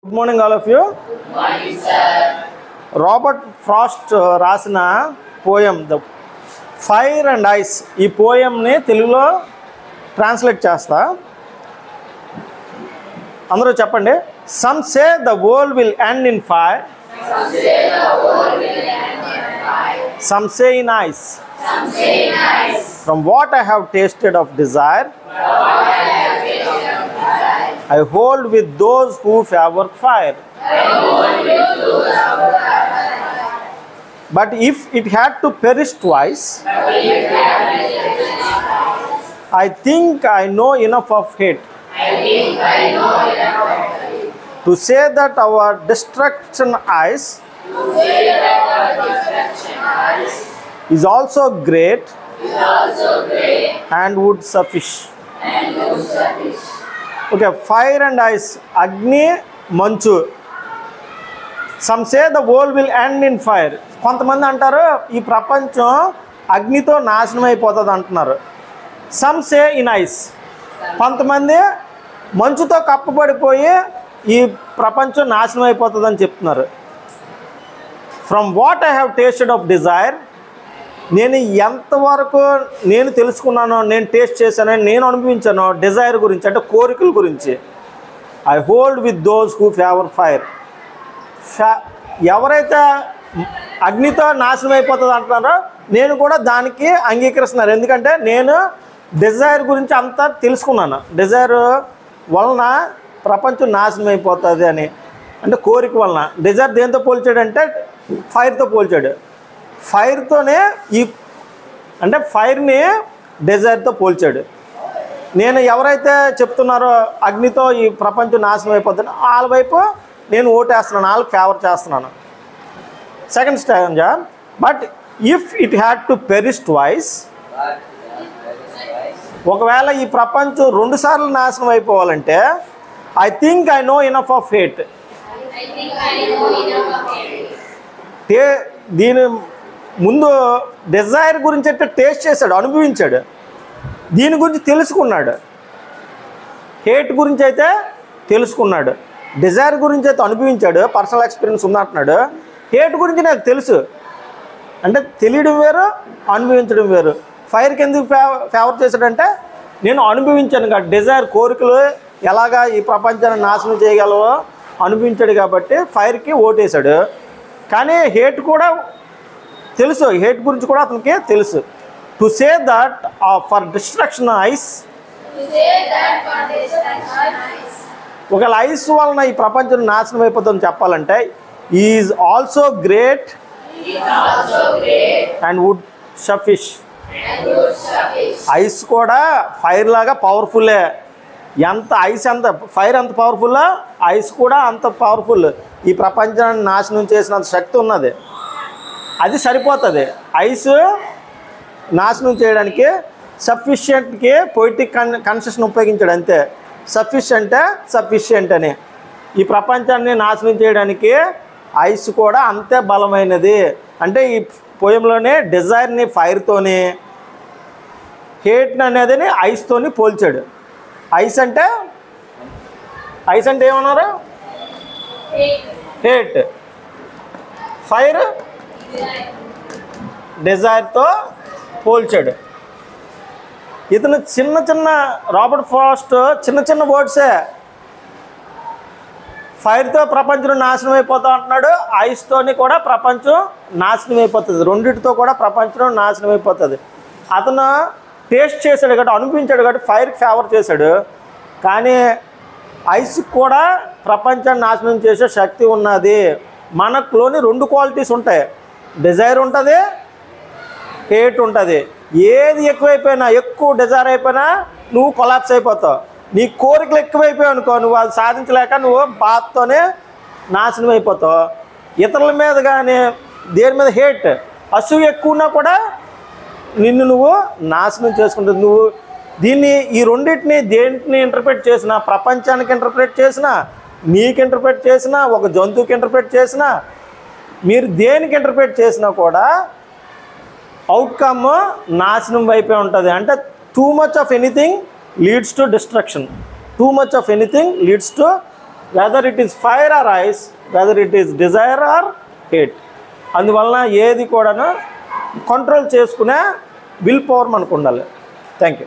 Good morning, all of you. Good morning, sir. Robert Frost రాసిన poem the fire and ice. ఈ పోయంని తెలుగులో translate చేస్తా. అందరూ చెప్పండి. Some say the world will end in fire. Some say the world will end in fire. Some say in ice. Some say in ice. From what I have tasted of desire, I hold with those who favor fire. But if it had to perish twice, I think I know enough of hate to say that our destruction eyes is also great and would suffice. Okay, fire and ice, agni manchu. Some say the world will end in fire. కొంతమంది అంటారు ఈ ప్రపంచం అగ్నితో నాశనం అయిపోతుంది అంటున్నారు. Some say in ice. కొంతమంది మంచుతో కప్పబడిపోయి ఈ ప్రపంచం నాశనం అయిపోతుందని చెప్తున్నారు. From what I have tasted of desire, నేను ఎంతవరకు నేను తెలుసుకున్నానో, నేను టేస్ట్ చేశానో, నేను అనుభవించానో డిజైర్ గురించి, అంటే కోరికల గురించి. I hold with those who favour fire. ఎవరైతే అగ్నితో నాశనం అయిపోతుంది అంటున్నారో నేను కూడా దానికి అంగీకరిస్తున్నాను. ఎందుకంటే నేను డిజైర్ గురించి అంతా తెలుసుకున్నాను. డిజైర్ వలన ప్రపంచం నాశనం అయిపోతుంది అని, అంటే కోరిక వలన. డిజైర్ దేంతో పోల్చాడంటే ఫైర్తో పోల్చాడు. ఫైర్తోనే అంటే ఫైర్ని డిజైర్తో పోల్చాడు. నేను ఎవరైతే చెప్తున్నారో అగ్నితో ఈ ప్రపంచం నాశనం అయిపోతుంది వాళ్ళ వైపు నేను ఓటేస్తున్నాను, వాళ్ళకి ఫేవర్ చేస్తున్నాను. Second stanza, but if it had to perish twice, ఒకవేళ ఈ ప్రపంచం 2 సార్లు నాశనం అయిపోవాలంటే I think I know enough of hate. దీని ముందు డిజైర్ గురించి అయితే టేస్ట్ చేశాడు, అనుభవించాడు, దీని గురించి తెలుసుకున్నాడు. హేట్ గురించి అయితే తెలుసుకున్నాడు, డిజైర్ గురించి అయితే అనుభవించాడు, పర్సనల్ ఎక్స్పీరియన్స్ ఉందంటున్నాడు. హేట్ గురించి నాకు తెలుసు అంటే తెలియడం వేరు, అనుభవించడం వేరు. ఫైర్కి ఎందుకు ఫేవర్ చేశాడంటే నేను అనుభవించాను కాబట్టి, డిజైర్ కోరికలు ఎలాగా ఈ ప్రపంచాన్ని నాశనం చేయగలవో అనుభవించాడు కాబట్టి ఫైర్కి ఓటేశాడు. కానీ హేట్ కూడా తెలుసు, హేట్ గురించి కూడా అతనికి తెలుసు. To say that for destruction ice, ఒకవేళ ఐస్ వలన ఈ ప్రపంచం నాశనం అయిపోతుందని చెప్పాలంటే is also great and would suffice. Ice కూడా ఫైర్ లాగా పవర్ఫుల్లే. ఎంత ఐస్ ఎంత ఫైర్ ఎంత పవర్ఫుల్లో ఐస్ కూడా అంత పవర్ఫుల్. ఈ ప్రపంచాన్ని నాశనం చేసినంత శక్తి ఉన్నది. అది సరిపోతుంది. ఐస్ నాశనం చేయడానికి సఫిషియెంట్కి పొయిటిక్ కన్సెషన్ ఉపయోగించాడు అంతే. సఫిషియెంట్ అని. ఈ ప్రపంచాన్ని నాశనం చేయడానికి ఐస్ కూడా అంతే బలమైనది. అంటే ఈ పోయంలోనే డిజైర్ని ఫైర్తోని, హేట్ అనేది ఐస్తోని పోల్చాడు. ఐస్ అంటే ఏమన్నారు? హేట్. ఫైర్ డిజైర్తో పోల్చాడు. ఇతను రాబర్ట్ ఫ్రాస్ట్ చిన్న వర్డ్సే. ఫైర్తో ప్రపంచం నాశనం అయిపోతా అంటున్నాడు, ఐస్తోని కూడా ప్రపంచం నాశనం అయిపోతుంది. రెండింటితో కూడా ప్రపంచం నాశనం అయిపోతుంది. అతను టేస్ట్ చేశాడు కాబట్టి, అనుభవించాడు కాబట్టి ఫైర్కి ఫేవర్ చేశాడు. కానీ ఐస్కి కూడా ప్రపంచాన్ని నాశనం చేసే శక్తి ఉన్నది. మనలోని 2 క్వాలిటీస్ ఉంటాయి. డిజైర్ ఉంటుంది, హేట్ ఉంటుంది. ఏది ఎక్కువైపోయినా, ఎక్కువ డిజైర్ అయిపోయినా నువ్వు కొలాప్స్ అయిపోతావు. నీ కోరికలు ఎక్కువైపోయావు అనుకో, నువ్వు అది సాధించలేక నువ్వు బాధతోనే నాశనం అయిపోతావు. ఇతరుల మీద కానీ దేని మీద హేట్, అసూయ ఎక్కువ ఉన్నా కూడా నిన్ను నువ్వు నాశనం చేసుకుంటుంది. నువ్వు ఈ రెండింటిని దేంటిని ఇంటర్ప్రిట్ చేసినా, ప్రపంచానికి ఇంటర్ప్రిట్ చేసినా, నీకు ఇంటర్ప్రిట్ చేసినా, ఒక జంతువుకి ఇంటర్ప్రిట్ చేసినా, మీరు దేనికి ఇంటర్ప్రిట్ చేసినా కూడా అవుట్కమ్ నాశనం వైపే ఉంటుంది. అంటే too much of anything leads to destruction. Too much of anything leads to whether it is fire or ice, whether it is desire or hate. అందువలన ఏది కూడాను కంట్రోల్ చేసుకునే విల్ పవర్ మనకు ఉండాలి. Thank you.